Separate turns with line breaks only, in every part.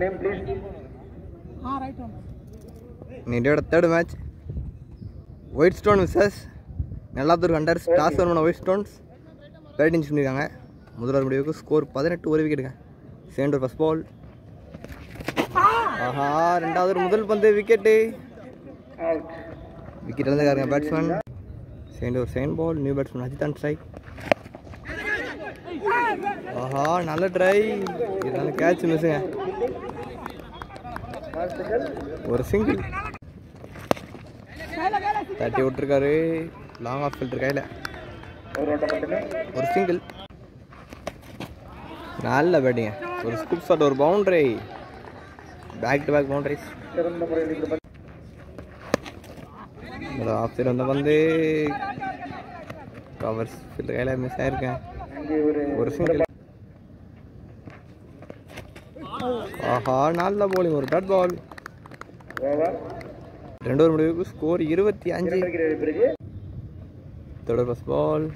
name please.
Right on.
India's third match. Whitestone vs. Nellathur Hunters. Toss பண்ண Whitestones. Batting பண்ணிருக்காங்க. முதல் over முடிவுக்கு score 18 ஒரு விக்கெட்டுங்க. Second over first ball. ஆஹா இரண்டாவது முதல் பந்து விக்கெட்.
Out.
விக்கெட் இழந்தாருங்க batsman. Second over second ball new batsman Ajith on strike. ஆஹா நல்ல ட்ரை. இதனால கேட்ச் மிஸ்ஸுங்க. ஒரு சிங்கிள் தட்டி விட்டுருக்காரு. லாங் ஆஃப் ஃபில்டர் கையில் ஒரு சிங்கிள். நல்ல பேட்டிங்க. ஒரு ஸ்கூப் ஷாட் ஒரு boundary. Back to back boundaries. Off side வந்த வந்து கவர்ஸ் ஃபில்டர் கையில் மிஸ் ஆயிருக்கேன். ஒரு சிங்கிள். ஆஹா நல்ல போலிங் ஒரு டாட் பால். ரெண்டு ஓவர் முடிவுக்கு ஸ்கோர் 25. Third first ball.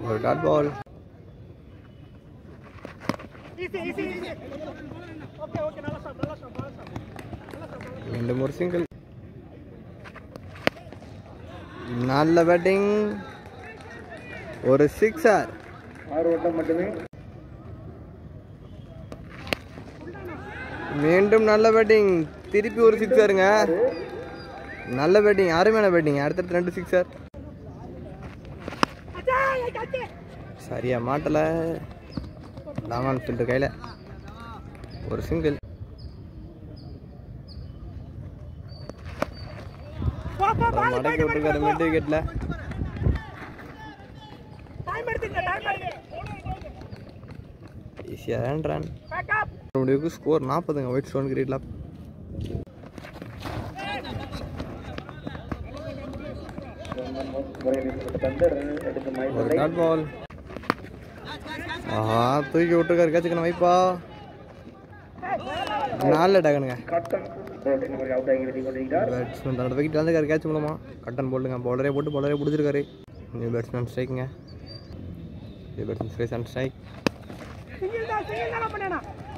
ஒரு டாட் பால். மீண்டும் ஒரு சிங்கிள். நல்ல பேட்டிங் ஒரு சிக்ஸர்.
6 ஓட்டம் மட்டுமே.
மீண்டும் நல்ல பேட்டிங். திருப்பி ஒரு சிக்ஸருங்க. நல்ல பேட்டிங் அருமையான பேட்டிங். அடுத்தடுத்து 2 சிக்ஸர். சரியா மாட்டல. லாங் ஆன் ஃபில்டர் கையில் ஒரு சிங்கிள். மடக்கி விட்டுருக்காரு மிட் விக்கெட்ல. ஈஸியாக ரன். முடிவுக்கு ஸ்கோர் 40ங்க. Whitestone கிரீட்ல ஒரு டாட் பால். ஆஹா தூக்கி விட்டுருக்காரு. கேட்சுக்கணும் வைப்பா. நல்ல டகனுங்க. பேட்ஸ்மேன் தன்னோட விக்கெட் வந்துருக்காரு. கேட்ச் மூலமா கட்டன் போல்டுங்க. பவுலரே போட்டு பவுலரே பிடிச்சிருக்காரு. நியூ பேட்ஸ்மேன் ஸ்ட்ரைக்குங்க. New batsman strike and strike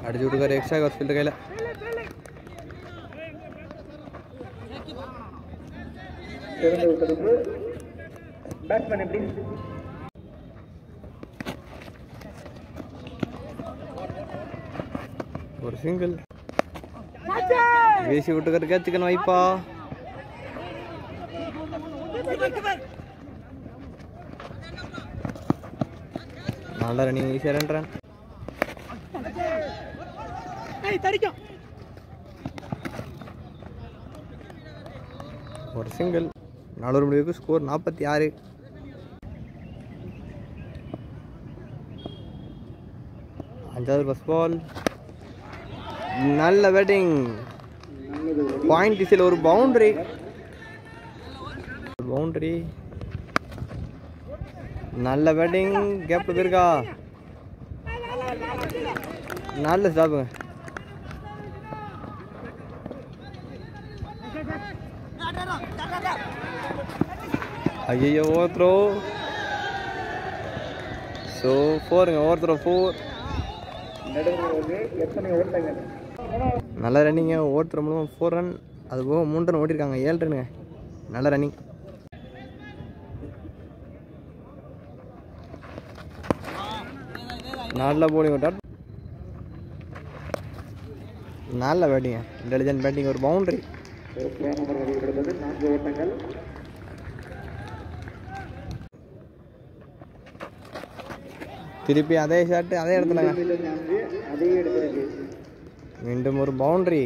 அடிச்சு விட்டுருக்காரு. எக்ஸ்ட்ரா கவர் ஃபில்டர் கையில். ஒரு சிங்கிள். வீசி விட்டுருக்காரு. கேட்சுக்கணும் வைப்பா. நல்ல ரன்னிங். ஈஸியாக ரன். ஒரு சிங்கிள். 4 முடிவுக்கு ஸ்கோர் 46. அஞ்சாவது ஃபர்ஸ்ட் பால். நல்ல பேட்டிங். பாயிண்ட் திசையில் ஒரு பவுண்டரி. நல்ல பேட்டிங். கேப்ல போயிருக்கா. நல்ல ஸ்டாப்புங்க. ஐயோ ஓவர் த்ரோ. ஸோ 4ங்க. Over throw 4. நல்ல ரன்னிங்க. ஓவர் த்ரோ மூலமாக 4 ரன். அது போக 3 ரன் ஓட்டிருக்காங்க. 7 ரன்னுங்க. நல்ல ரன்னிங். நல்ல போலிங். டாட். நல்ல பேட்டிங்க. இன்டெலிஜென்ட் பேட்டிங் ஒரு பவுண்டரி. திருப்பி அதே ஷாட் அதே இடத்துல. மீண்டும் ஒரு பவுண்டரி.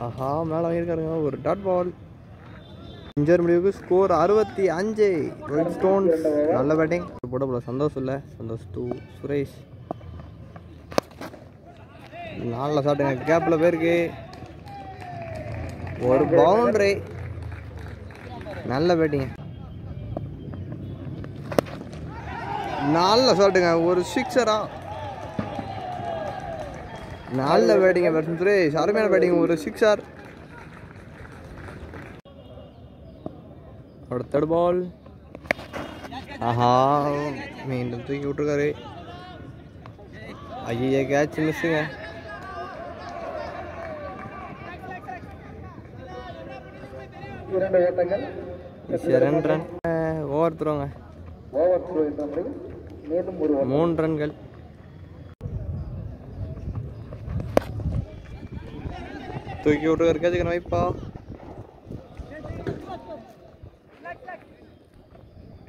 ஆஹா மேலே வாங்கியிருக்காருங்க. ஒரு டாட் பால். இன்ஜர் முடிவுக்கு ஸ்கோர் 65. Whitestone நல்ல பேட்டிங். போட போல சந்தோஷம் இல்லை. சந்தோஷ் டூ சுரேஷ். நல்ல ஷாட்டுங்க. கேப்பில் போயிருக்கு. ஒரு பவுண்டரி. நல்ல பேட்டிங்க. நல்ல ஷாட்டுங்க. ஒரு சிக்ஸரா. நல்ல பேட்டிங்க பேட்ஸ்மேன் சுரேஷ். அருமையான பேட்டிங். ஒரு சிக்ஸர். என்னோட தேர்ட் பால். ஆஹா, மீண்டும் தூக்கி விட்டுருக்காரு. ஐயா, கேட்ச் மிஸ்ஸுங்க.
இரண்டு ஓட்டங்கள்
2 ரன். ஓவர் த்ரோங்க.
ஓவர் த்ரோ என்ற முறையில் மேலும் ஒரு
3 ரன்கள். தூக்கி விட்டுருக்காரு. கேட்சுக்கணும் வைப்பா.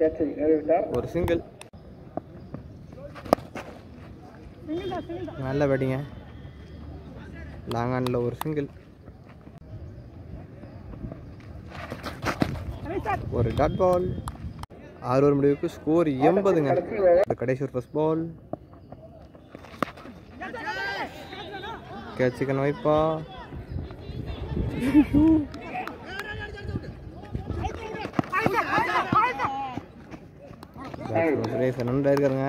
கேட்சை நிறைவிட்டார்.
ஒரு சிங்கிள். நல்ல பேட்டிங்க. லாங் ஆனில் ஒரு சிங்கிள். ஒரு டாட் பால். 6 ஓவர் முடிவுக்கு ஸ்கோர் 80ங்க. கடைசி ஒரு ஃபர்ஸ்ட் பால். கேட்சுக்கணும் வைப்பா. ரன் ஆயிருக்காருங்க.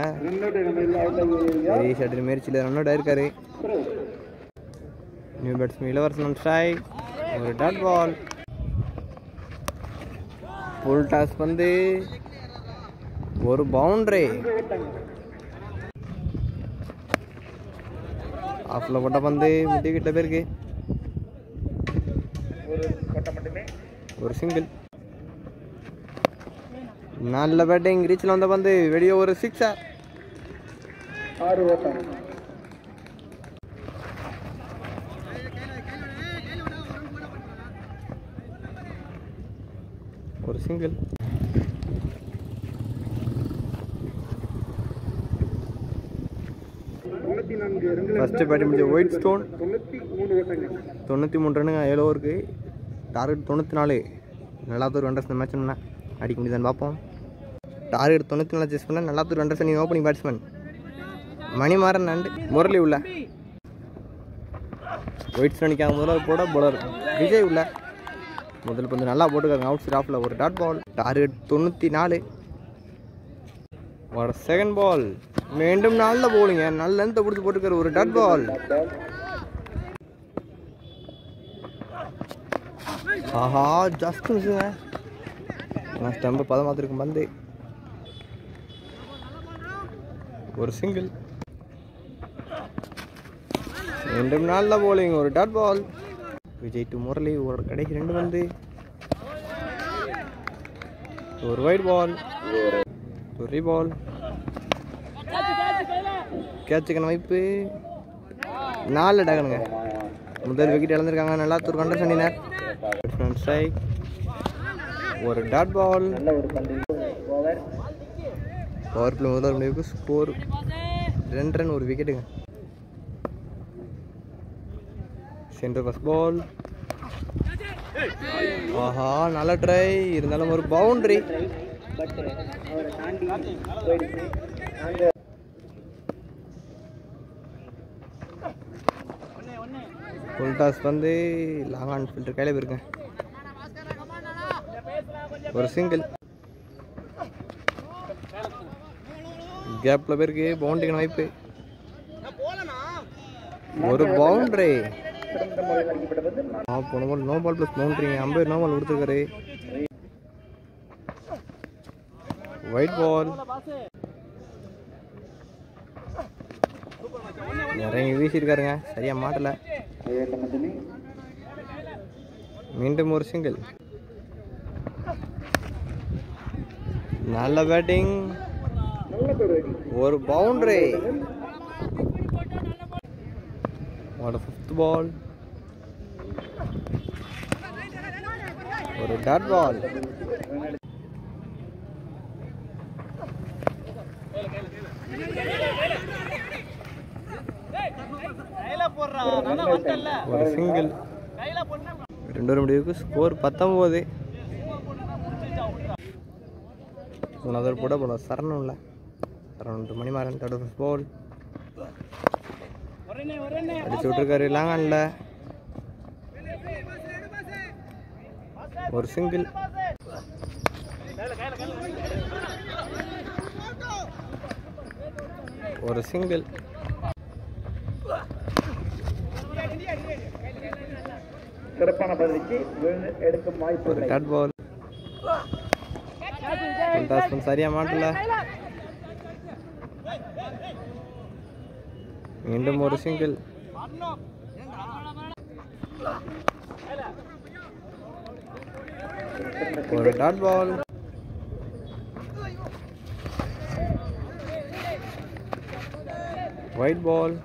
முயற்சியில் ரன் அவுட் ஆயிருக்காரு. நியூ பேட்ஸ்மேன் இளவரசன் ஸ்ட்ரைக். ஒரு டாட் பால். ஃபுல் டாஸ் வந்து ஒரு பவுண்டரி. ஆஃப்ல போட்ட பந்து விக்கெட்ல போயிருக்கு. ஒரு சிங்கிள். நல்ல பேட்டிங். ரீச்சில் வந்த பந்து வெளியே ஒரு 6.
6 ஓட்டம்.
ஒரு சிங்கிள். ஃபர்ஸ்ட் பேட்டிங் முடிஞ்ச ஒயிட் ஸ்டோன். 93 ரன்னுங்க 7 ஓவருக்கு. டார்கெட் 94. நல்லாத்தூர் ரன்ரஸ் இந்த மேட்ச் என்ன அடிக்க முடியுதான்னு பார்ப்போம். டார்கெட் 94 சேஸ் பண்ண நல்லாத்தூர் ரன்ரஸ் நீ opening batsman Manimaran and Murali உள்ள. ஒயிட் ஸ்டோன் நிற்காம முதல்ல போட போலர் விஜய் உள்ள. முதல் பந்து நல்லா போட்டுக்காங்க. அவுட் சைட் ஆஃப்ல ஒரு டாட் பால். டார்கெட் 94. ஒரு செகண்ட் பால். மீண்டும் நல்ல போலிங்க. நல்ல லென்த்தை பிடிச்சி போட்டுக்காரு. ஒரு டாட் பால். ஆஹா, ஜஸ்ட் மிஸ்ஸுங்க. நான் ஸ்டம்பை பதமாத்திருக்கும் பந்து. ஒரு சிங்கிள். மீண்டும் நல்ல போலிங். ஒரு dot ball. Vijay to Murali. ஒரு கடைக்கு 2 பந்து. ஒரு வைட் பால். ஒரு பால். கேட்சுக்கான வாய்ப்பு. 4 டகனுங்க. முதல் விக்கெட் இழந்திருக்காங்க. நல்லா தூர் கண்டர் பண்ணினார். ஸ்ட்ரைக். ஒரு டாட் பால். பவர் பிளே முதல் முடிவுக்கு ஸ்கோர் 2 ரன் ஒரு விக்கெட்டுங்க. Centre first ball. ஆஹா, நல்ல ட்ரை. இருந்தாலும் ஒரு பவுண்டரி. ஃபுல் டாஸ் வந்து லாங் ஆன் ஃபில்டர் கையில் போயிருக்கேன். ஒரு சிங்கிள். கேப்ல போயிருக்கு. பவுண்டரிக்கான வாய்ப்பு. ஒரு பவுண்டரி. போன பால் நோ பால் பிளஸ் பவுண்டரிங்க. அம்பையர் நோ பால் கொடுத்துருக்காரு. Wide ball. இறங்கி வீசியிருக்காருங்க. சரியா மாட்டல. மீண்டும் ஒரு சிங்கிள். நல்ல பேட்டிங். ஒரு பவுண்டரி. ஒரு 5th பால். ஒரு டாட் பால். ஒரு சிங்கிள். 2 ஓவர் முடிவுக்கு ஸ்கோர் 19. முதல் போட போல சரணம் இல்லை. சரணம் மணிமாறன் தேர்ட் பால். அடிச்சு விட்டுருக்காரு. லாங் ஆன்ல ஒரு சிங்கிள். ஒரு சிங்கிள்.
சிறப்பான பதிலுக்கு எடுக்கும் வாய்ப்பு.
ஒரு டாட் பால். டாஸ் சரியாக மாட்டல. மீண்டும் ஒரு சிங்கிள். ஒரு டாட் பால். White ball.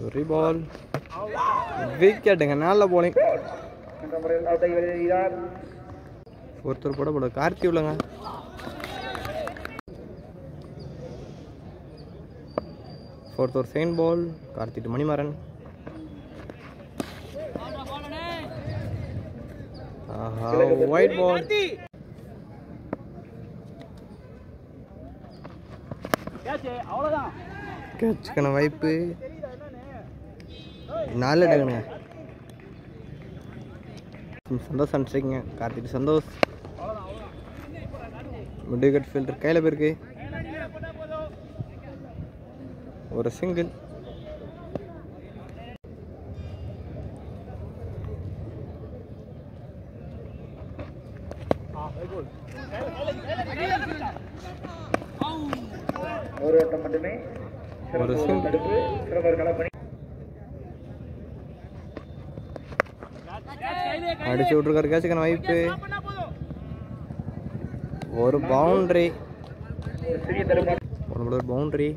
ஒரு பால். விக்கெட்டுங்க. நல்ல போலிங்.
என்ற முறையில் அவுட் ஆகி வெளியேறுகிறார்.
ஒருத்தர் போட கார்த்தி உள்ளங்க. ஃபோர்த் ஒரு second ball. Karthi to Manimaran. ஆஹா, ஒயிட் பால். கேட்சுக்கான வாய்ப்பு. 4 டக்குங்க. சந்தோஷ் அனுப்பிச்சிருக்கீங்க. Karthik Santhosh. Mid wicket fielder கையில் போயிருக்கு. ஒரு சிங்கிள்.
ஒரு ஓட்டம் மட்டுமே.
ஒரு சிங்கிள்.
தடுப்பு சிறப்பாக களப்பணி.
அடிச்சு விட்டுருக்காரு. கேட்சுக்கான வாய்ப்பு. ஒரு பவுண்டரி.
ஒரு சிறிய தடுமாற்றம்.
ஒரு பவுண்டரி.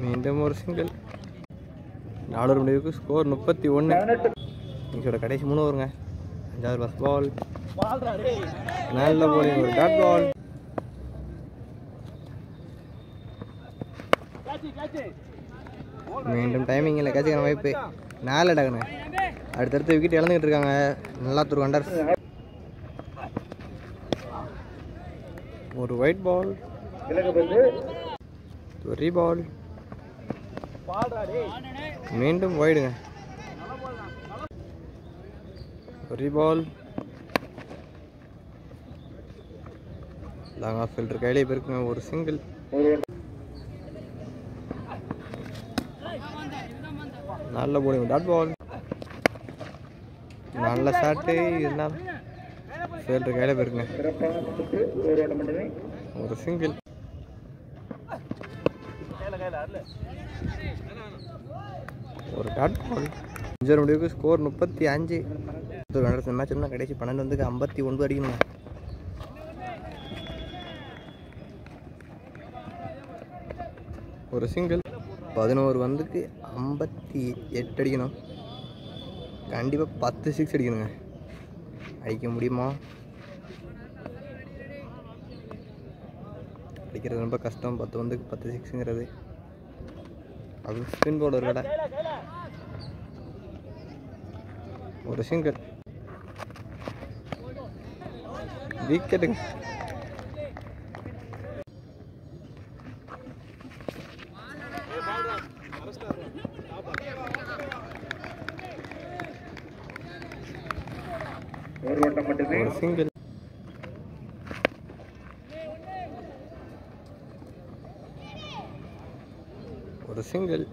மீண்டும் ஒரு சிங்கிள். 4 முடிவுக்கு ஸ்கோர் 31. இன்னைக்கோட கடைசி 3 வருங்க. 5வது ஃபர்ஸ்ட் பால். நல்ல போலிங். ஒரு டாட் பால். மீண்டும் டைமிங் இல்லை. கேட்சுக்கான வாய்ப்பு. 4 டக்குங்க. அடுத்தடுத்து விக்கெட் இழந்துக்கிட்டு இருக்காங்க நல்லாத்தூர் வண்டர்ஸ். ஒரு ஒயிட் பால். ஒரு பால். மீண்டும் ஒயிடுங்க. ஒரு பால். லாங் ஆஃப் ஃபில்டர் கையிலே போயிருக்குங்க. ஒரு சிங்கிள். நல்ல போலிங். Dot ball. நல்ல ஷாட்டு. இருந்தாலும் ஃபீல்டர் கையில் போயிருக்குங்க. ஒரு சிங்கிள். ஒரு டாட் பால். 5 முடிவுக்கு ஸ்கோர் 35. மேட்ச் இருந்தால் கடைசி 12 வந்துக்கு 59 அடிக்கணுங்க. ஒரு சிங்கிள். 11 வந்துக்கு 58 அடிக்கணும். கண்டிப்பாக 10 6 அடிக்கணுங்க. அடிக்க முடியுமா? அடிக்கிறது ரொம்ப கஷ்டம். 10 வந்துக்கு 10 6ங்கிறது. அது ஸ்பின் போர்டு ஒரு கடை. ஒரு சிங்கிள். விக்கெட்டுங்க.
ஒரு ஓட்டம் மட்டுமே.
ஒரு சிங்கிள். ஒரு சிங்கிள்.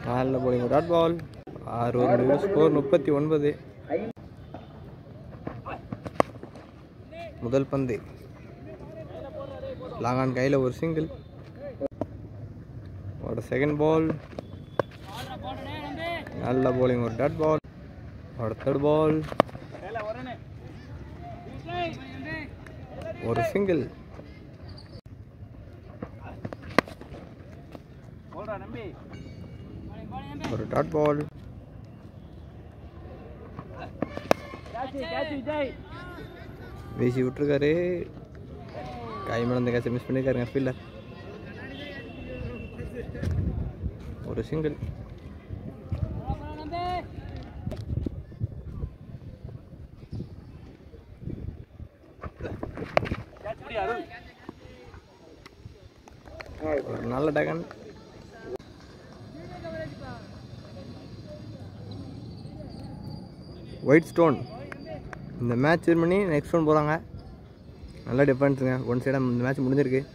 நல்ல போலிங். Dot ball. 6 முடிவு ஸ்கோர் 39. முதல் பந்து. லாங்கான் கையில் ஒரு சிங்கிள். ஒரு செகண்ட் பால். நல்ல போலிங். ஒரு டாட் பால். ஒரு தேர்ட் பால். ஒரு சிங்கிள். ஒரு டாட் பால். வீசி விட்டுருக்காரு. கை மேல இந்த கேட்சை மிஸ் பண்ணிருக்காருங்க ஃபீல்டர். ஒரு சிங்கிள். ஒரு நல்ல டகன். ஒயிட் ஸ்டோன் இந்த மேட்ச் வின் பண்ணி நெக்ஸ்ட் ஒன் போகிறாங்க. நல்ல டிஃபென்ஸுங்க. ஒன் சைடாக இந்த மேட்ச் முடிஞ்சிருக்கு.